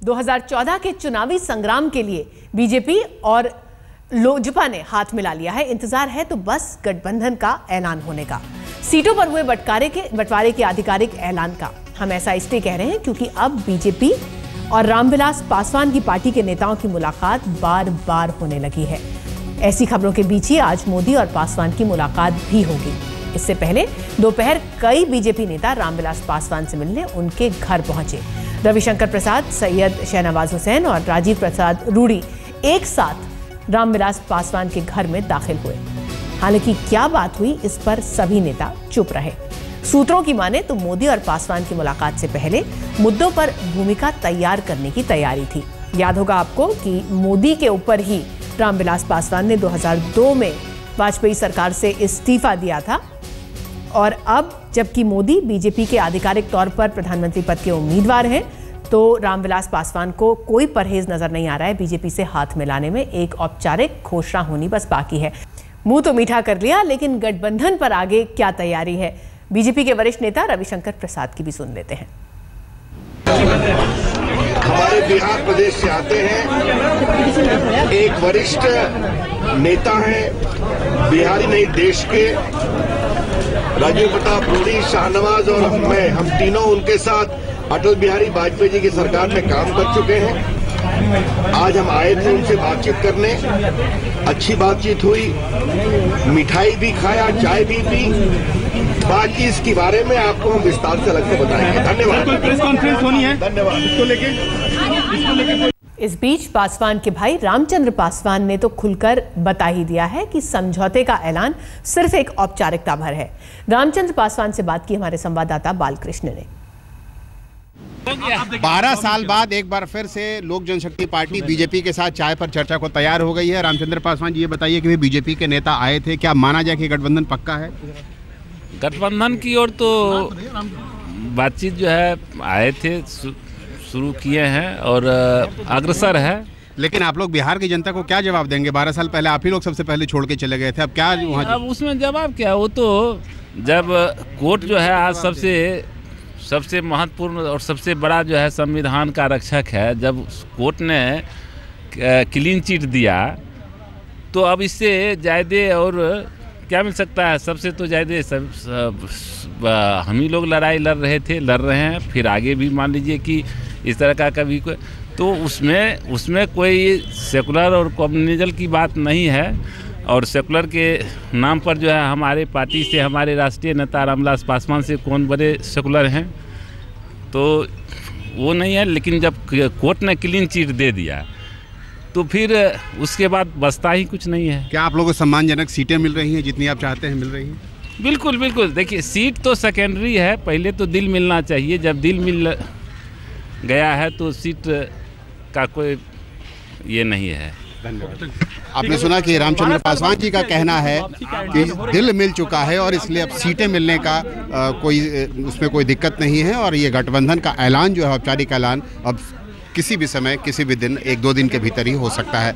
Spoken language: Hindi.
2014 के चुनावी संग्राम के लिए बीजेपी और लोजपा ने हाथ मिला लिया है। इंतजार है तो बस गठबंधन का ऐलान होने का, सीटों पर हुए बंटवारे के आधिकारिक ऐलान का। हम ऐसा इसलिए कह रहे हैं क्योंकि अब बीजेपी और रामविलास पासवान की पार्टी के नेताओं की मुलाकात बार बार होने लगी है। ऐसी खबरों के बीच ही आज मोदी और पासवान की मुलाकात भी होगी। इससे पहले दोपहर कई बीजेपी नेता रामविलास पासवान से मिलने उनके घर पहुंचे। रविशंकर प्रसाद, सैयद शहनवाज हुसैन और राजीव प्रसाद रूडी एक साथ रामविलास पासवान के घर में दाखिल हुए। हालांकि क्या बात हुई इस पर सभी नेता चुप रहे। सूत्रों की माने तो मोदी और पासवान की मुलाकात से पहले मुद्दों पर भूमिका तैयार करने की तैयारी थी। याद होगा आपको कि मोदी के ऊपर ही रामविलास पासवान ने 2002 में वाजपेयी सरकार से इस्तीफा दिया था और अब जबकि मोदी बीजेपी के आधिकारिक तौर पर प्रधानमंत्री पद के उम्मीदवार हैं, तो रामविलास पासवान को कोई परहेज नजर नहीं आ रहा है बीजेपी से हाथ मिलाने में। एक औपचारिक घोषणा होनी बस बाकी है। मुंह तो मीठा कर लिया, लेकिन गठबंधन पर आगे क्या तैयारी है, बीजेपी के वरिष्ठ नेता रविशंकर प्रसाद की भी सुन लेते हैं। हमारे बिहार प्रदेश से आते हैं, एक वरिष्ठ नेता हैं, बिहारी नहीं देश के, राजीव प्रताप रूडी, शाहनवाज और मैं, हम तीनों उनके साथ अटल बिहारी वाजपेयी जी की सरकार में काम कर चुके हैं। आज हम आए थे उनसे बातचीत करने, अच्छी बातचीत हुई, मिठाई भी खाया, चाय भी पी। बाकी इसके बारे में आपको हम विस्तार से अलग से बताएंगे। धन्यवाद। प्रेस कॉन्फ्रेंस होनी है, धन्यवाद। इसको लेके इस बीच पासवान के भाई रामचंद्र पासवान ने तो खुलकर बता ही दिया है कि समझौते का ऐलान सिर्फ एक औपचारिकता भर है। रामचंद्र पासवान से बात की हमारे संवाददाता बालकृष्ण ने। 12 साल बाद एक बार फिर से लोक जनशक्ति पार्टी बीजेपी के साथ चाय पर चर्चा को तैयार हो गई है। रामचंद्र पासवान जी, ये बताइए कि बीजेपी के नेता आए थे, क्या माना जाए कि गठबंधन पक्का है? गठबंधन की ओर तो बातचीत जो है आए थे, शुरू किए हैं और अग्रसर है। लेकिन आप लोग बिहार की जनता को क्या जवाब देंगे? 12 साल पहले आप ही लोग सबसे पहले छोड़ के चले गए थे, अब क्या वहाँ? अब उसमें जवाब क्या, वो तो जब कोर्ट जो है आज सबसे महत्वपूर्ण और सबसे बड़ा जो है संविधान का रक्षक है, जब कोर्ट ने क्लीन चिट दिया तो अब इससे ज़्यादा और क्या मिल सकता है? सबसे तो ज़्यादा हम ही लोग लड़ाई लड़ रहे हैं, फिर आगे भी मान लीजिए कि इस तरह का कभी कोई तो उसमें कोई सेकुलर और कम्युनिज्म की बात नहीं है। और सेकुलर के नाम पर जो है हमारे पार्टी से, हमारे राष्ट्रीय नेता रामविलास पासवान से कौन बड़े सेकुलर हैं, तो वो नहीं है। लेकिन जब कोर्ट ने क्लीन चिट दे दिया तो फिर उसके बाद बचता ही कुछ नहीं है। क्या आप लोगों को सम्मानजनक सीटें मिल रही हैं, जितनी आप चाहते हैं मिल रही हैं? बिल्कुल बिल्कुल। देखिए, सीट तो सेकेंडरी है, पहले तो दिल मिलना चाहिए। जब दिल मिल गया है तो सीट का कोई ये नहीं है। धन्यवाद। आपने सुना कि रामचंद्र पासवान जी का कहना है कि दिल मिल चुका है और इसलिए अब सीटें मिलने का उसमें कोई दिक्कत नहीं है। और ये गठबंधन का ऐलान जो है, औपचारिक ऐलान, अब किसी भी समय, किसी भी दिन, 1-2 दिन के भीतर ही हो सकता है।